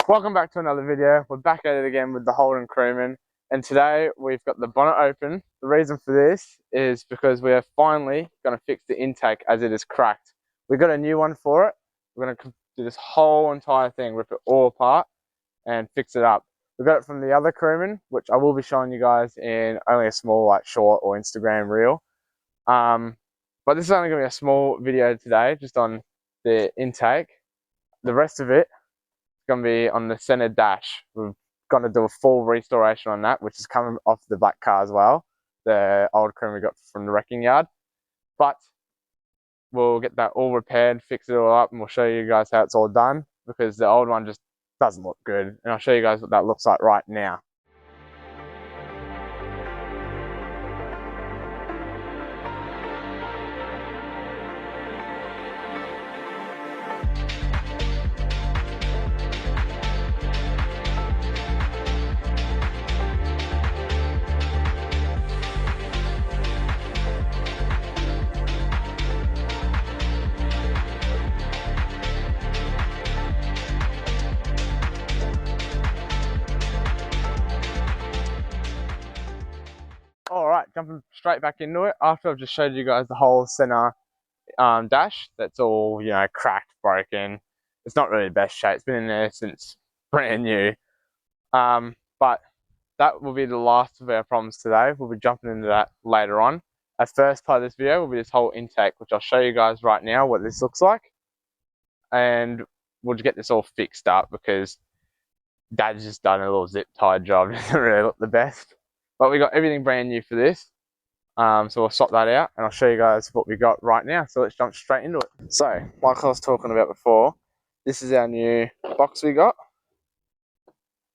Welcome back to another video. We're back at it again with the Holden Crewman, and today we've got the bonnet open. The reason for this is because we are finally going to fix the intake as it is cracked. We've got a new one for it. We're going to do this whole entire thing, rip it all apart and fix it up. We got it from the other crewman, which I will be showing you guys in only a small short or Instagram reel. But this is only going to be a small video today, just on the intake. The rest of it going to be on the center dash. We're going to do a full restoration on that, which is coming off the black car as well, the old cream we got from the wrecking yard. But we'll get that all repaired, fix it all up, and we'll show you guys how it's all done, because the old one just doesn't look good. And I'll show you guys what that looks like right now. Alright, jumping straight back into it. After I've just showed you guys the whole center dash, that's all, cracked, broken. It's not really the best shape. It's been in there since brand new. But that will be the last of our problems today. We'll be jumping into that later on. Our first part of this video will be this whole intake, which I'll show you guys right now what this looks like. And we'll just get this all fixed up, because Dad's just done a little zip tie job. It doesn't really look the best. But we got everything brand new for this. So we'll swap that out and I'll show you guys what we got right now. So let's jump straight into it. So, like I was talking about before, this is our new box we got.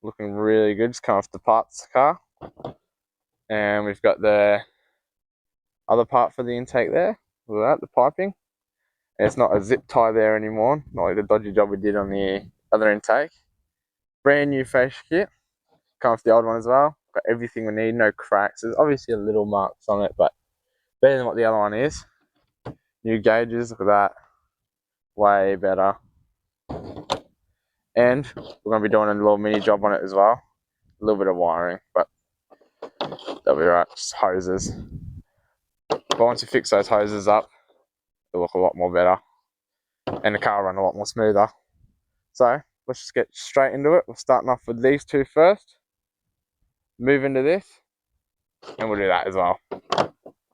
Looking really good, just come off the parts car. And we've got the other part for the intake there. Look at that, the piping. And it's not a zip tie there anymore, not like the dodgy job we did on the other intake. Brand new fascia kit, come off the old one as well. Got everything we need, no cracks. There's obviously a little marks on it, but better than what the other one is. New gauges, look at that. Way better. And we're going to be doing a little mini job on it as well. A little bit of wiring, but that'll be right. Just hoses. But once you fix those hoses up, it'll look a lot more better. And the car will run a lot more smoother. So let's just get straight into it. We're starting off with these two first. Move into this, and we'll do that as well.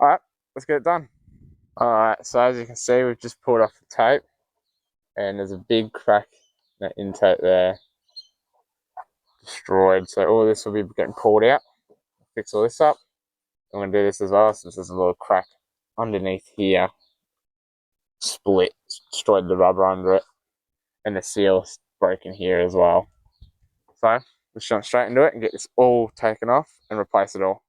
Alright, let's get it done. Alright, so as you can see, we've just pulled off the tape, and there's a big crack in that intake there. Destroyed, so all this will be getting pulled out. Fix all this up. I'm going to do this as well, since there's a little crack underneath here. Split, destroyed the rubber under it, and the seal's broken here as well. So let's jump straight into it and get this all taken off and replace it all.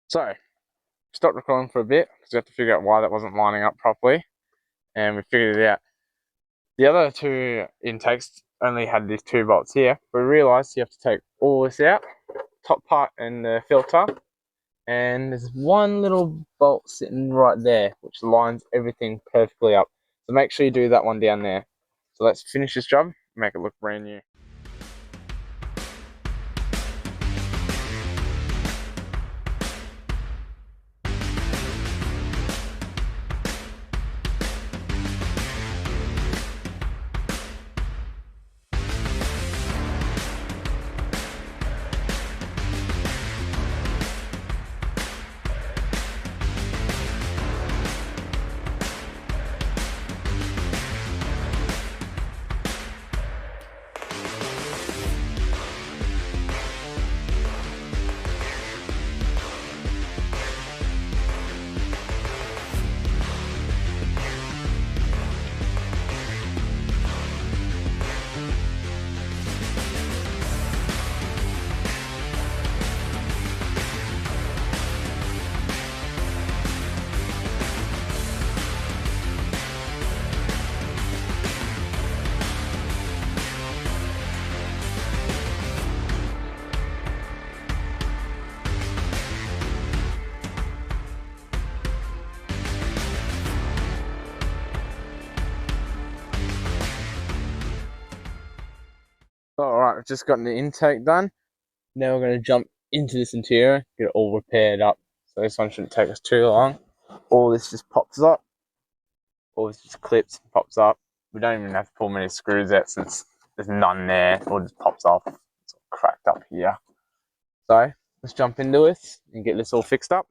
So, stopped recording for a bit because we have to figure out why that wasn't lining up properly, and we figured it out. The other two intakes only had these two bolts here, but we realised you have to take all this out, top part and the filter, and there's one little bolt sitting right there which lines everything perfectly up. So make sure you do that one down there. So let's finish this job and make it look brand new. Alright, I've just gotten the intake done. Now we're going to jump into this interior, get it all repaired up. So this one shouldn't take us too long. All this just pops up. All this just clips and pops up. We don't even have to pull many screws out since there's none there. It all just pops off. It's all cracked up here. So let's jump into it and get this all fixed up.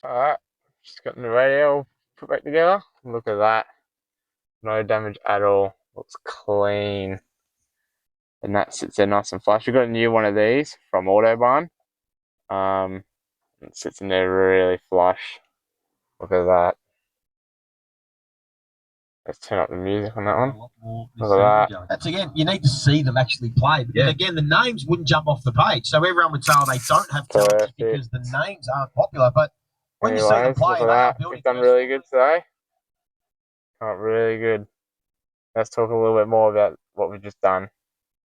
Alright, just gotten the radio put back together. Look at that. No damage at all. Looks clean. And that sits there nice and flush. We got a new one of these from Autobahn. It sits in there really flush. Look at that. Let's turn up the music on that one. Look at that. That's again, you need to see them actually play. Because again, the names wouldn't jump off the page. So everyone would say, oh, they don't have talent just because the names aren't popular. But when you see them play, they are building. We've done really good today. Really good. Let's talk a little bit more about what we've just done.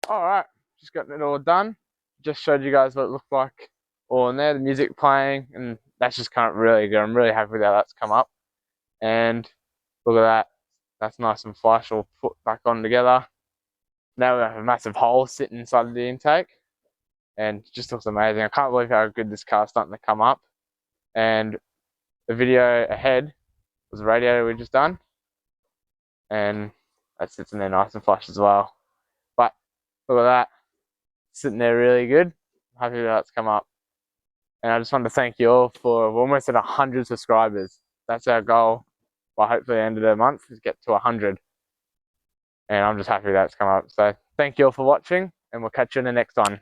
Alright, just gotten it all done. Just showed you guys what it looked like all in there. The music playing, and that's just kind of really good. I'm really happy with how that's come up. And look at that. That's nice and flush, all put back on together. Now we have a massive hole sitting inside of the intake, and it just looks amazing. I can't believe how good this car's starting to come up. And the video ahead was the radiator we just done, and that sits in there nice and flush as well. But look at that, sitting there really good. Happy that it's come up. And I just wanted to thank you all for, we're almost at 100 subscribers. That's our goal. Well, hopefully the end of the month is get to 100. And I'm just happy that's come up. So thank you all for watching, and we'll catch you in the next one.